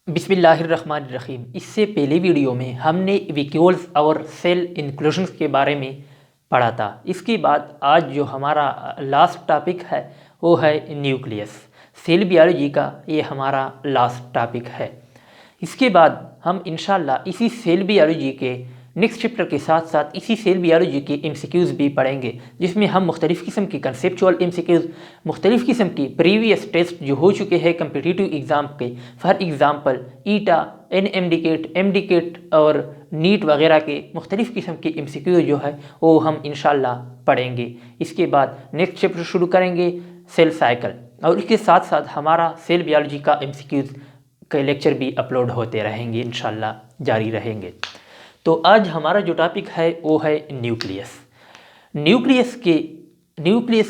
बिस्मिल्लाहिर्रहमानिर्रहीम। इससे पहले वीडियो में हमने वैक्यूल्स और सेल इंक्लूशंस के बारे में पढ़ा था। इसके बाद आज जो हमारा लास्ट टॉपिक है वो है न्यूक्लियस। सेल बायोलॉजी का ये हमारा लास्ट टॉपिक है। इसके बाद हम इंशाल्लाह इसी सेल बायोलॉजी के नेक्स्ट चैप्टर के साथ साथ इसी सेल बायोलॉजी के एमसीक्यूज़ भी पढ़ेंगे, जिसमें हम मुख्तलिफ़ किस्म की कंसेप्चुअल एमसीक्यूज़, मुख्तलिफ़ किस्म की प्रीवियस टेस्ट जो हो चुके हैं कम्पिटिटिव एग्ज़ाम के, फॉर एग्ज़ाम्पल ईटा, एनएमडीकेट, एमडीकेट और नीट वगैरह के मुख्तलिफ़ किस्म के एमसीक्यू जो है वो हम इंशाल्लाह पढ़ेंगे। इसके बाद नेक्स्ट चैप्टर शुरू करेंगे सेल साइकिल, और इसके साथ साथ हमारा सेल बायोलॉजी का एमसीक्यूज़ के लेक्चर भी अपलोड होते रहेंगे, इंशाल्लाह जारी रहेंगे। तो आज हमारा जो टॉपिक है वो है न्यूक्लियस। न्यूक्लियस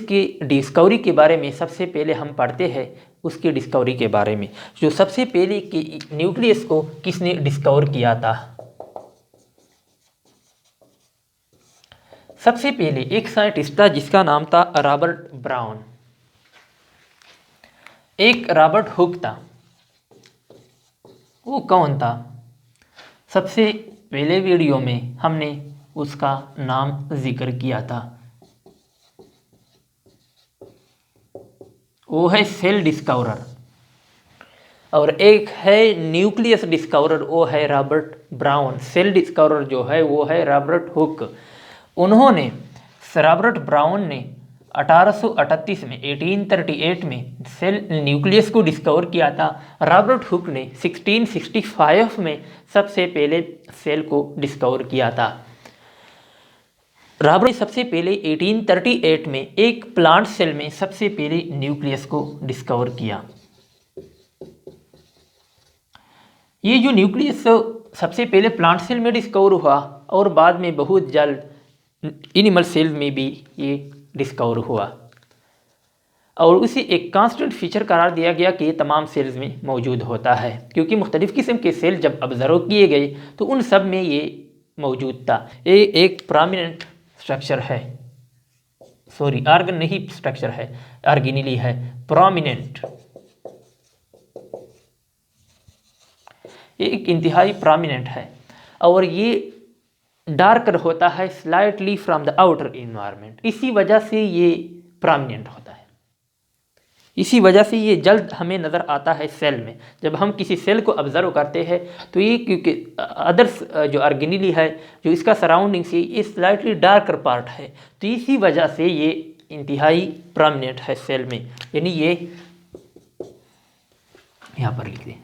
के डिस्कवरी के बारे में सबसे पहले हम पढ़ते हैं उसकी डिस्कवरी के बारे में। जो सबसे पहले कि न्यूक्लियस को किसने डिस्कवर किया था? सबसे पहले एक साइंटिस्ट था जिसका नाम था रॉबर्ट ब्राउन। एक रॉबर्ट हुक था। वो कौन था? सबसे पहले वीडियो में हमने उसका नाम जिक्र किया था। वो है सेल डिस्कवरर। और एक है न्यूक्लियस डिस्कवरर, वो है रॉबर्ट ब्राउन। सेल डिस्कवरर जो है वो है रॉबर्ट हुक। रॉबर्ट ब्राउन ने 1838 में 1838 में सेल न्यूक्लियस को डिस्कवर किया था। रॉबर्ट हुक ने 1665 में सबसे पहले सेल को डिस्कवर किया था। रॉबर्ट ने सबसे पहले 1838 में एक प्लांट सेल में सबसे पहले न्यूक्लियस को डिस्कवर किया। ये जो न्यूक्लियस सबसे पहले प्लांट सेल में डिस्कवर हुआ और बाद में बहुत जल्द एनिमल सेल में भी ये डिस्कवर हुआ, और उसे एक कांस्टेंट फीचर करार दिया गया कि ये तमाम सेल्स में मौजूद होता है, क्योंकि मुख्तलिफ़ किस्म के सेल जब ऑब्जर्व किए गए तो उन सब में ये मौजूद था। ये एक प्रोमिनेंट स्ट्रक्चर है, सॉरी आर्गन नहीं स्ट्रक्चर है, ऑर्गेनेली है, प्रोमिनेंट। ये एक इंतहाई प्रोमिनेंट है और ये डार्कर होता है slightly from the outer environment. इसी वजह से ये प्रोमिनेंट होता है, इसी वजह से ये जल्द हमें नज़र आता है सेल में। जब हम किसी सेल को ऑब्जर्व करते हैं तो ये क्योंकि अदर्स जो ऑर्गेनेली है, जो इसका सराउंडिंग्स है, ये स्लाइटली डार्कर पार्ट है, तो इसी वजह से ये इंतहाई प्रोमिनेंट है सेल में। यानी ये यहाँ पर लिख दें,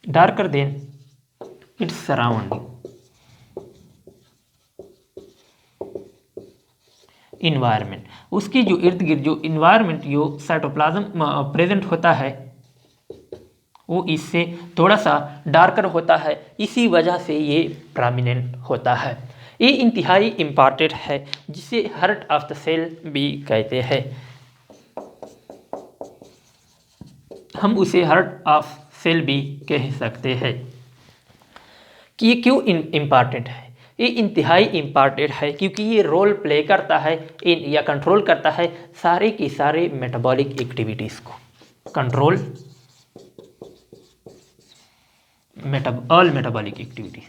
darker then its surrounding environment. उसकी जो इर्द गिर्द जो इन्वायरमेंट जो साइटोप्लाज्म प्रेजेंट होता है वो इससे थोड़ा सा डार्कर होता है, इसी वजह से ये प्रोमिनेंट होता है। ये इंतहाई इम्पॉर्टेंट है, जिसे हार्ट ऑफ द सेल भी कहते हैं। हम उसे हार्ट ऑफ सेल भी कह सकते हैं। कि ये क्यों इम्पॉर्टेंट है? ये इंतहाई इम्पॉर्टेंट है क्योंकि ये रोल प्ले करता है या कंट्रोल करता है सारे की सारे मेटाबॉलिक एक्टिविटीज़ को। Control all metabolic activities.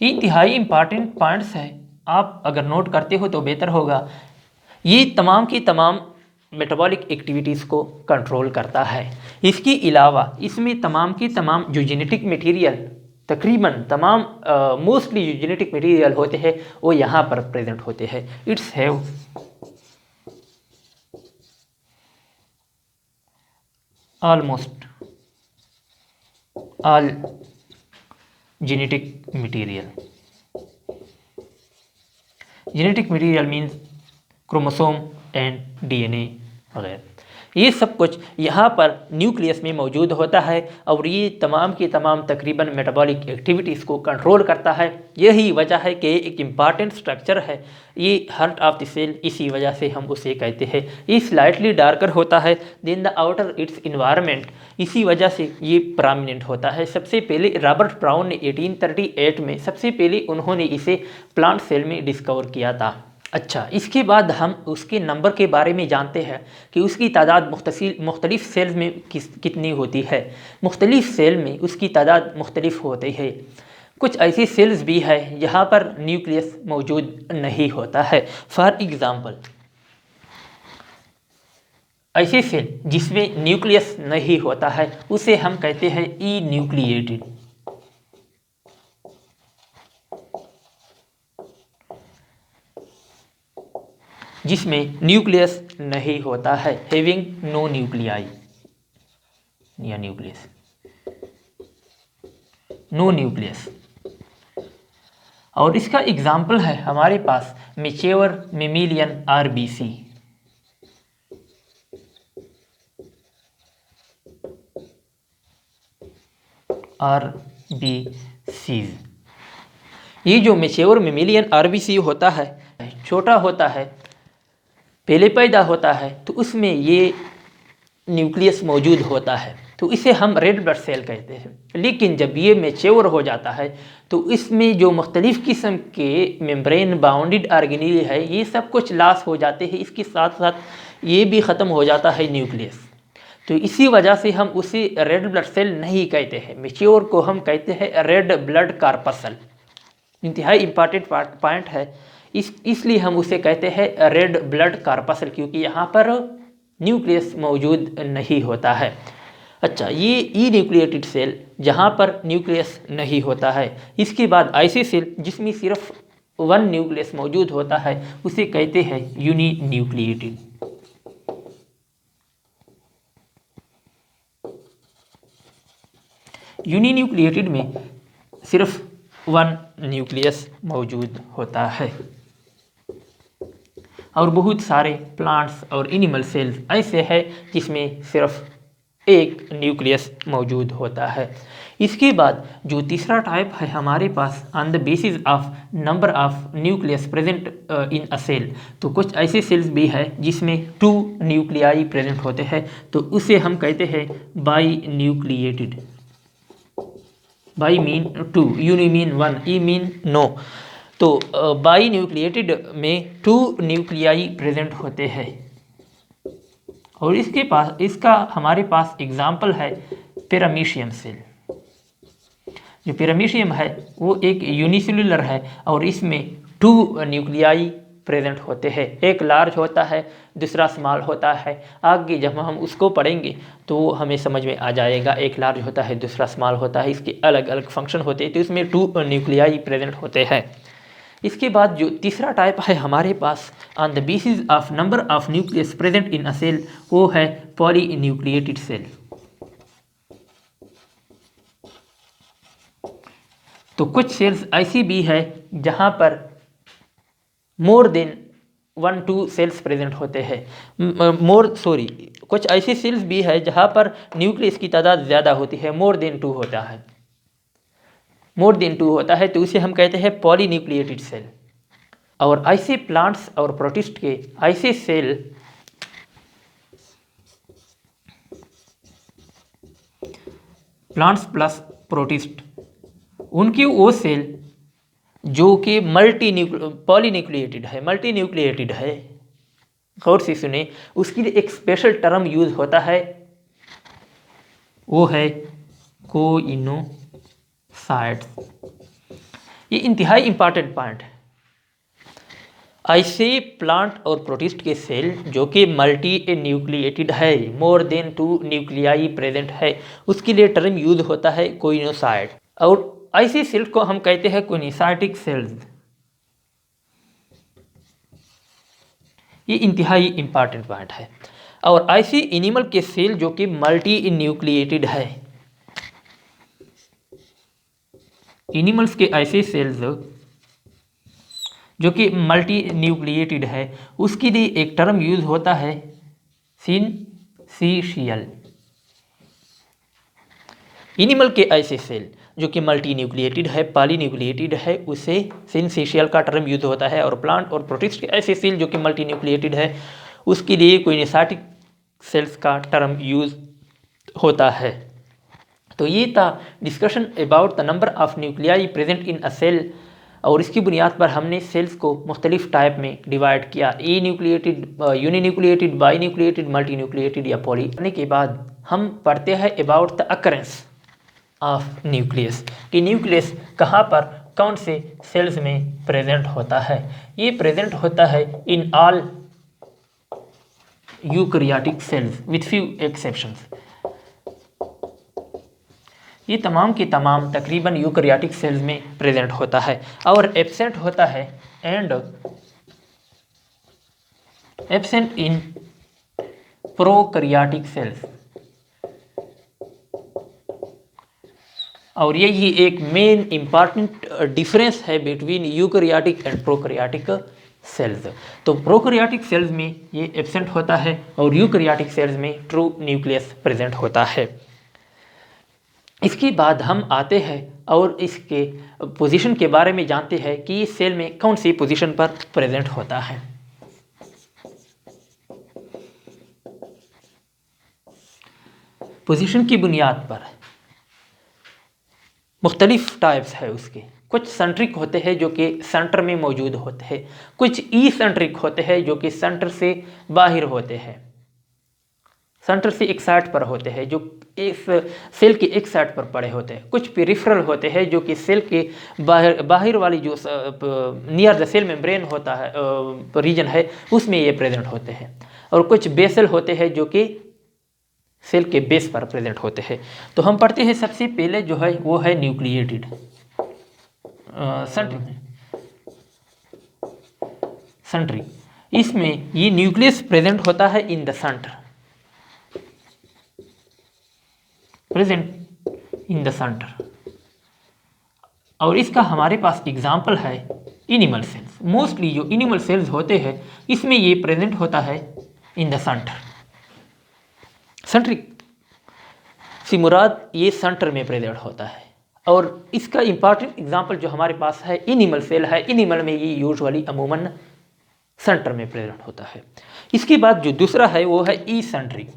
ये इंतहाई इम्पॉर्टेंट पॉइंट्स है, आप अगर नोट करते हो तो बेहतर होगा। ये तमाम की तमाम मेटाबॉलिक एक्टिविटीज़ को कंट्रोल करता है। इसके अलावा इसमें तमाम की तमाम जो जेनेटिक मटेरियल, तकरीबन तमाम मोस्टली जो जेनेटिक मटेरियल होते हैं वो यहाँ पर प्रेजेंट होते हैं। It's have almost all genetic material. Genetic material means chromosome and DNA वगैरह, ये सब कुछ यहाँ पर न्यूक्लियस में मौजूद होता है और ये तमाम की तमाम तकरीबन मेटाबॉलिक एक्टिविटीज़ को कंट्रोल करता है। यही वजह है कि एक इम्पॉर्टेंट स्ट्रक्चर है ये हार्ट ऑफ द सेल, इसी वजह से हम उसे कहते हैं। ये स्लाइटली डार्कर होता है than the outer its environment, इसी वजह से ये प्रोमिनेंट होता है। सबसे पहले रॉबर्ट ब्राउन ने 1838 में सबसे पहले उन्होंने इसे प्लांट सेल में डिस्कवर किया था। अच्छा, इसके बाद हम उसके नंबर के बारे में जानते हैं कि उसकी तादाद मुख्तलिफ सेल्स में कितनी होती है। मुख्तलिफ सेल में उसकी तादाद मुख्तलिफ होती है। कुछ ऐसी सेल्स भी है जहाँ पर न्यूक्लियस मौजूद नहीं होता है। फॉर एग्ज़ाम्पल, ऐसे सेल जिसमें न्यूक्लियस नहीं होता है उसे हम कहते हैं ई न्यूक्लिएटेड। जिसमें न्यूक्लियस नहीं होता है, हैविंग नो न्यूक्लियाई या न्यूक्लियस, नो न्यूक्लियस। और इसका एग्जाम्पल है हमारे पास मैच्योर मेमिलियन आरबीसी। आरबीसीज, ये जो मैच्योर मेमिलियन आरबीसी होता है, छोटा होता है, पहले पैदा होता है तो उसमें ये न्यूक्लियस मौजूद होता है, तो इसे हम रेड ब्लड सेल कहते हैं। लेकिन जब ये मैच्योर हो जाता है तो इसमें जो मुख्तलिफ़ किस्म के मेम्ब्रेन बाउंडेड ऑर्गेनेल है ये सब कुछ लॉस हो जाते हैं। इसके साथ साथ ये भी ख़त्म हो जाता है न्यूक्लियस। तो इसी वजह से हम उसे रेड ब्लड सेल नहीं कहते हैं। मैच्योर को हम कहते हैं रेड ब्लड कार्पसल। इंतहाई इम्पॉर्टेंट पॉइंट है, इसलिए हम उसे कहते हैं रेड ब्लड कार्पसल, क्योंकि यहाँ पर न्यूक्लियस मौजूद नहीं होता है। अच्छा, ये ई न्यूक्लिएटेड सेल जहाँ पर न्यूक्लियस नहीं होता है। इसके बाद ऐसे सेल जिसमें सिर्फ वन न्यूक्लियस मौजूद होता है उसे कहते हैं यूनी न्यूक्लिएटेड। यूनी न्यूक्लिएटेड में सिर्फ वन न्यूक्लियस मौजूद होता है। और बहुत सारे प्लांट्स और एनिमल सेल्स ऐसे हैं जिसमें सिर्फ एक न्यूक्लियस मौजूद होता है। इसके बाद जो तीसरा टाइप है हमारे पास, on the basis of number of nucleus present in a cell, तो कुछ ऐसे सेल्स भी है जिसमें 2 न्यूक्लियाई प्रेजेंट होते हैं, तो उसे हम कहते हैं binucleated. Bi mean 2, uni mean 1, e mean no. तो बाई न्यूक्लिएटेड में 2 न्यूक्लियाई प्रेजेंट होते हैं। और इसका हमारे पास एग्जाम्पल है पैरामीशियम सेल। जो पैरामीशियम है वो एक यूनिसेलुलर है और इसमें 2 न्यूक्लियाई प्रेजेंट होते हैं। एक लार्ज होता है, दूसरा स्मॉल होता है। आगे जब हम उसको पढ़ेंगे तो हमें समझ में आ जाएगा। एक लार्ज होता है, दूसरा स्मॉल होता है, इसके अलग अलग फंक्शन होते हैं, तो इसमें 2 न्यूक्लियाई प्रेजेंट होते हैं। इसके बाद जो तीसरा टाइप है हमारे पास, on the basis of number of nucleus present in a cell, वो है पॉली न्यूक्लिएटेड सेल। तो कुछ सेल्स ऐसी भी है जहां पर मोर देन 1-2 सेल्स प्रेजेंट होते हैं। कुछ ऐसी सेल्स भी है जहां पर न्यूक्लियस की तादाद ज़्यादा होती है, मोर देन 2 होता है। मोर देन 2 होता है तो उसे हम कहते हैं पॉलीन्यूक्लिएटेड सेल। और ऐसे प्लांट्स और प्रोटिस्ट के ऐसे सेल प्लांट्स प्लस प्रोटिस्ट, उनकी वो सेल जो कि पॉलीन्यूक्लिएटेड है, मल्टीन्यूक्लिएटेड है, गौर से सुने, उसके लिए एक स्पेशल टर्म यूज होता है, वो है कोइनोसाइट्स। ये इंतहाई इंपॉर्टेंट पॉइंट है। ऐसे प्लांट और प्रोटिस्ट के सेल जो कि मल्टी न्यूक्लिएटेड है, मोर देन 2 न्यूक्लियाई प्रेजेंट है, उसके लिए टर्म यूज होता है कोइनोसाइट। और ऐसे सेल को हम कहते हैं कोइनोसाइटिक सेल्स। ये इंतहाई इंपॉर्टेंट पॉइंट है। और ऐसे एनिमल के सेल जो कि मल्टी न्यूक्लिएटेड है, एनिमल्स के ऐसे सेल्स जो कि मल्टी न्यूक्लिएटेड है, उसके लिए एक टर्म यूज होता है सिनसीशियल। एनिमल के ऐसे सेल जो कि मल्टी न्यूक्लिएटेड है, पॉलीन्यूक्लिएटेड है, उसे सिनसीशियल का टर्म यूज होता है। और प्लांट और प्रोटिस्ट के ऐसे सेल जो कि मल्टी न्यूक्लिएटेड है, उसके लिए कोइनोसाइटिक सेल्स का टर्म यूज होता है। तो ये था discussion about the number of nuclei present in a cell और इसकी बुनियाद पर हमने सेल्स को मुख्तलिफ टाइप में डिवाइड किया, anucleated, uninucleated, binucleated, multinucleated या पॉली। करने के बाद हम पढ़ते हैं about the occurrence of nucleus, कि न्यूक्लियस कहाँ पर कौन से सेल्स में प्रेजेंट होता है। ये प्रेजेंट होता है in all eukaryotic cells with few exceptions. ये तमाम के तमाम तकरीबन यूकैरियोटिक सेल्स में प्रेजेंट होता है और एब्सेंट होता है and absent in prokaryotic cells. और यही एक मेन इंपॉर्टेंट डिफरेंस है between eukaryotic and prokaryotic cells. तो प्रोकैरियोटिक सेल्स में ये एब्सेंट होता है और यूकैरियोटिक सेल्स में ट्रू न्यूक्लियस प्रेजेंट होता है। इसके बाद हम आते हैं और इसके पोजीशन के बारे में जानते हैं कि इस सेल में कौन सी पोजीशन पर प्रेजेंट होता है। पोजीशन की बुनियाद पर मुख्तलिफ टाइप्स है उसके। कुछ सेंट्रिक होते हैं जो कि सेंटर में मौजूद होते हैं, कुछ ई सेंट्रिक होते हैं जो कि सेंटर से बाहर होते हैं, सेंटर से एक साइड पर होते हैं जो इस सेल के एक साइड पर पड़े होते हैं। कुछ पेरिफेरल होते हैं जो कि सेल के बाहर वाली जो नियर द सेल मेम्ब्रेन होता है रीजन है उसमें ये प्रेजेंट होते हैं। और कुछ बेसल होते हैं जो कि सेल के बेस पर प्रेजेंट होते हैं। तो हम पढ़ते हैं सबसे पहले जो है वो है न्यूक्लिएटेड सेंट्रिक। इसमें ये न्यूक्लियस प्रेजेंट होता है in the centre, present in the centre. और इसका हमारे पास एग्जाम्पल है एनिमल सेल्स। मोस्टली जो एनिमल सेल्स होते हैं इसमें ये प्रेजेंट होता है इन द सेंटर। सेंट्रिक से मुराद ये सेंटर में प्रेजेंट होता है। और इसका इंपॉर्टेंट एग्जांपल जो हमारे पास है एनिमल सेल है। एनिमल में ये यूजुअली अमूमन सेंटर में प्रेजेंट होता है। इसके बाद जो दूसरा है वो है ई सेंट्रिक।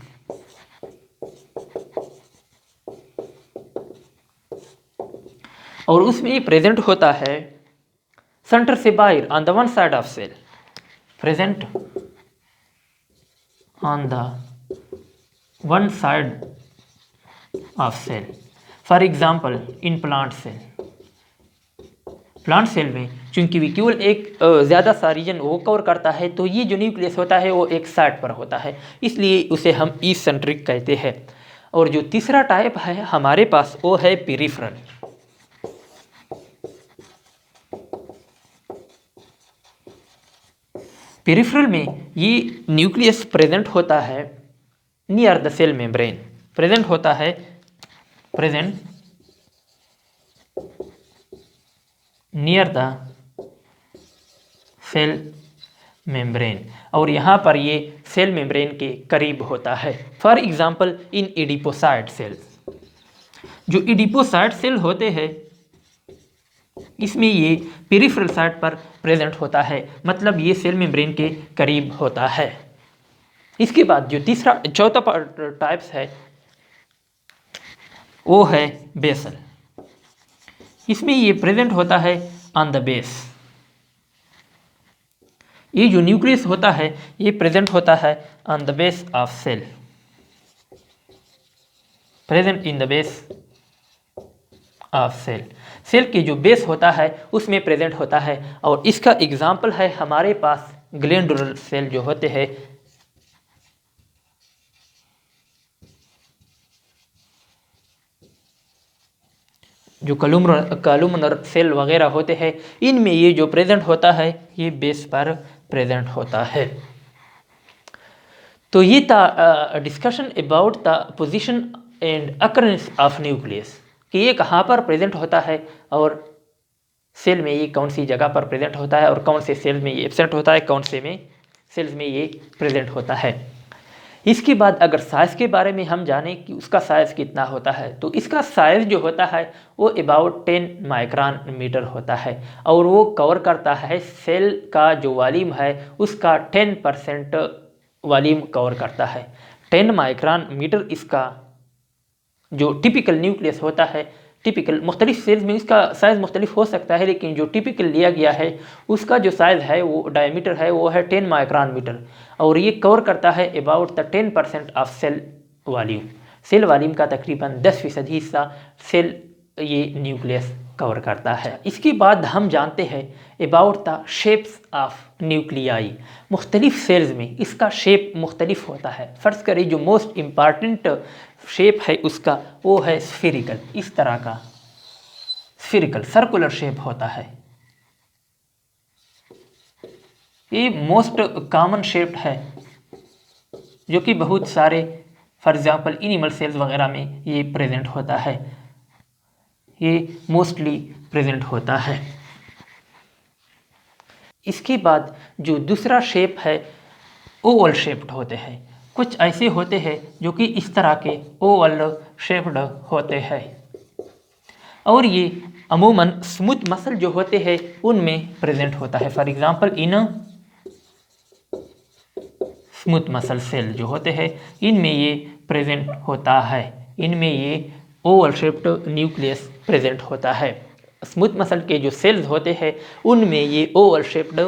और उसमें ये प्रेजेंट होता है सेंटर से बाहर on the one side of cell, present on the one side of cell. For example in plant cell, plant cell में चूंकि विक्यूल एक ज़्यादा सा रीजन वो कवर करता है तो ये जो न्यूक्लियस होता है वो एक साइड पर होता है, इसलिए उसे हम ई सेंट्रिक कहते हैं। और जो तीसरा टाइप है हमारे पास वो है पेरिफेरल। पेरिफेरल में ये न्यूक्लियस प्रेजेंट होता है near the cell membrane, present होता है present near the cell membrane. और यहाँ पर ये सेल मेम्ब्रेन के करीब होता है। For example in adipocyte cells, जो एडिपोसाइट सेल होते हैं इसमें ये पेरिफेरल साइड पर प्रेजेंट होता है, मतलब ये सेल मेम्ब्रेन के करीब होता है। इसके बाद जो चौथा टाइप्स है वो है बेसल। इसमें ये प्रेजेंट होता है ऑन द बेस। ये जो न्यूक्लियस होता है ये प्रेजेंट होता है on the base of cell, present in the base of cell. Cell के जो बेस होता है उसमें प्रेजेंट होता है। और इसका एग्जाम्पल है हमारे पास ग्लैंडुलर सेल जो होते हैं, जो कॉलुमनर सेल वगैरह होते हैं, इनमें ये जो प्रेजेंट होता है ये बेस पर प्रेजेंट होता है। तो ये था discussion about the position and occurrence of nucleus, कि ये कहाँ पर प्रेजेंट होता है और सेल में ये कौन सी जगह पर प्रेजेंट होता है और कौन से सेल में ये एब्सेंट होता है, कौन से में सेल्स में ये प्रेजेंट होता है। इसके बाद अगर साइज़ के बारे में हम जानें कि उसका साइज़ कितना होता है, तो इसका साइज़ जो होता है वो अबाउट 10 माइक्रोन मीटर होता है और वो कवर करता है सेल का जो वॉल्यूम है उसका 10% वॉल्यूम कवर करता है। 10 माइक्रोन मीटर इसका जो टिपिकल न्यूक्लियस होता है, टिपिकल, मुख्तलिफ सेल्स में इसका साइज़ मुख्तलिफ हो सकता है, लेकिन जो टिपिकल लिया गया है उसका जो साइज़ है वो डायमीटर है वो है 10 माइक्रोन मीटर, और ये कवर करता है about the 10% of cell volume. Cell volume का तकरीबन 10% हिस्सा सेल ये न्यूक्लियस कवर करता है। इसके बाद हम जानते हैं about the shapes of nuclei. मुख्तलिफ सेल्स में इसका शेप मुख्तलिफ होता है। फ़र्ज़ करें जो मोस्ट इम्पॉर्टेंट शेप है उसका वो है स्फेरिकल, इस तरह का स्फेरिकल सर्कुलर शेप होता है। ये मोस्ट कॉमन शेप है जो कि बहुत सारे फॉर एग्जांपल एनिमल सेल्स वगैरह में ये प्रेजेंट होता है, ये मोस्टली प्रेजेंट होता है। इसके बाद जो दूसरा शेप है ओवल शेप्ड होते हैं। कुछ ऐसे होते हैं जो कि इस तरह के ओवल शेप्ड होते हैं, और ये अमूमन स्मूथ मसल जो होते हैं उनमें प्रेजेंट होता है। For example in smooth muscle cell जो होते हैं इनमें ये प्रेजेंट होता है, इनमें ये ओवल शेप्ड न्यूक्लियस प्रेजेंट होता है। स्मूथ मसल के जो सेल्स होते हैं उनमें ये ओवल शेप्ड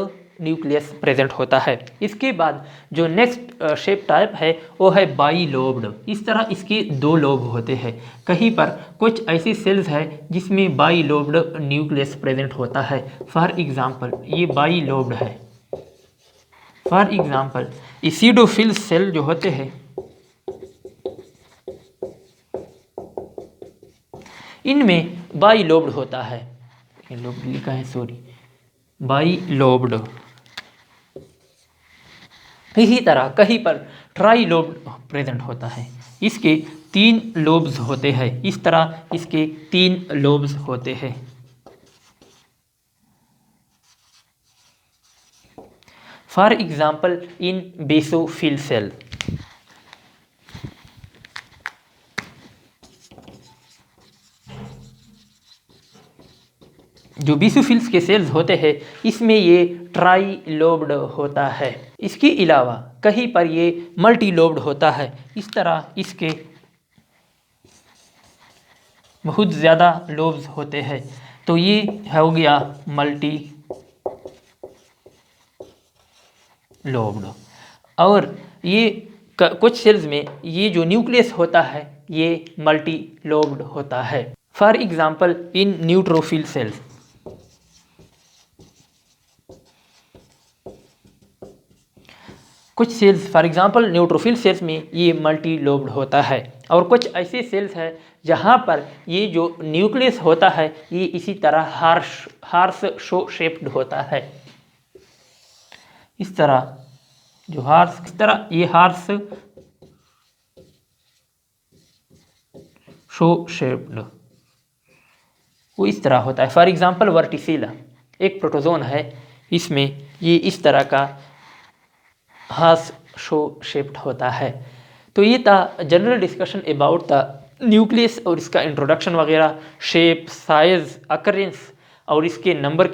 न्यूक्लियस प्रेजेंट होता है। इसके बाद जो नेक्स्ट शेप टाइप है वो है बाई लोब्ड। इस तरह इसके दो लोब होते हैं। कहीं पर कुछ ऐसी सेल्स है जिसमें बाई लोब्ड न्यूक्लियस प्रेजेंट होता है। फॉर एग्जांपल ये बाई लोब्ड है। फॉर एग्जांपल एसिडोफिल सेल जो होते हैं इनमें बाई लोब्ड होता है, ये लोब्ड लिखा है सॉरी, बाई लोब्ड। इसी तरह कहीं पर ट्राई लोब्ड प्रेजेंट होता है, इसके 3 लोब्स होते हैं। इस तरह इसके 3 लोब्स होते हैं। For example in basophil cell, जो बेसोफिल्स के सेल्स होते हैं इसमें ये ट्राई लोब्ड होता है। इसके अलावा कहीं पर ये मल्टी लोब्ड होता है। इस तरह इसके बहुत ज़्यादा लोब्स होते हैं, तो ये हो गया मल्टी लोब्ड। और ये कुछ सेल्स में ये जो न्यूक्लियस होता है ये मल्टी लोब्ड होता है। For example in neutrophil cells, कुछ cells for example neutrophil cells में ये मल्टी लोब्ड होता है, और कुछ ऐसे सेल्स हैं जहाँ पर ये जो न्यूक्लियस होता है ये इसी तरह हार्स शो शेप्ड होता है। इस तरह जो हार्स, इस तरह ये हार्स शो शेप्ड वो इस तरह होता है। फॉर एग्जांपल वर्टिसिला एक प्रोटोजोन है, इसमें ये इस तरह का हार्स शो शेप्ड होता है। तो ये था general discussion about the nucleus और इसका इंट्रोडक्शन वगैरह, शेप, साइज, अकरेंस और इसके नंबर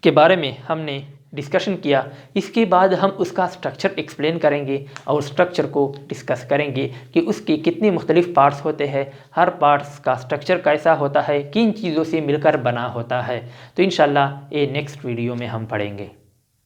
के बारे में हमने डिस्कशन किया। इसके बाद हम उसका स्ट्रक्चर एक्सप्लेन करेंगे और स्ट्रक्चर को डिस्कस करेंगे कि उसके कितने मुख्तलिफ पार्ट्स होते हैं, हर पार्ट्स का स्ट्रक्चर कैसा होता है, किन चीज़ों से मिलकर बना होता है। तो इंशाल्लाह ये नेक्स्ट वीडियो में हम पढ़ेंगे।